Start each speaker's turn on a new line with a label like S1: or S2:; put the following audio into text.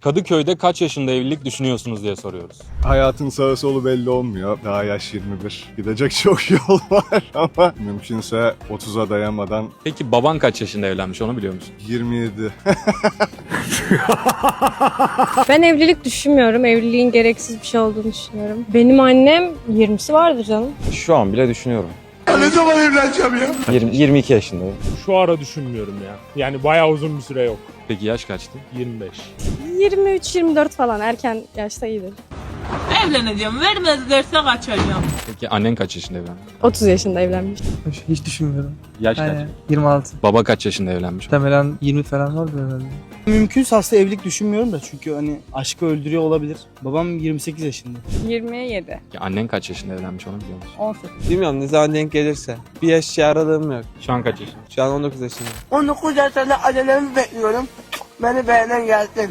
S1: Kadıköy'de kaç yaşında evlilik düşünüyorsunuz diye soruyoruz.
S2: Hayatın sağı solu belli olmuyor. Daha yaş 21. Gidecek çok yol var ama mümkünse 30'a dayanmadan
S1: Peki baban kaç yaşında evlenmiş onu biliyor musun?
S2: 27.
S3: Ben evlilik düşünmüyorum. Evliliğin gereksiz bir şey olduğunu düşünüyorum. Benim annem 20'si vardır canım.
S4: Şu an bile düşünüyorum.
S2: Ne zaman evleneceğim ya?
S4: 22 yaşındayım.
S5: Şu ara düşünmüyorum ya. Yani bayağı uzun bir süre yok.
S1: Peki yaş kaçtı?
S5: 25.
S3: 23-24 falan erken yaşta iyidir.
S6: Evleneceğim. Vermezlerse kaçacağım.
S1: Peki annen kaç yaşında evlendi?
S3: 30 yaşında evlenmiş.
S7: Hiç düşünmüyorum.
S1: Yaş kaç?
S7: Yani 26.
S1: Baba kaç yaşında evlenmiş?
S7: Muhtemelen 20 falan vardır herhalde.
S8: Mümkünse aslında evlilik düşünmüyorum da çünkü hani aşkı öldürüyor olabilir. Babam 28 yaşında.
S3: 27.
S1: Peki annen kaç yaşında evlenmiş onu biliyor musun?
S3: 18.
S9: Bilmiyorum ne zaman denk gelirse. Bir yaş aralığım yok.
S1: Şu an kaç yaşında?
S9: Şu an 19 yaşındayım.
S10: 19 yaşında acelemi bekliyorum. Beni beğenen gelsin.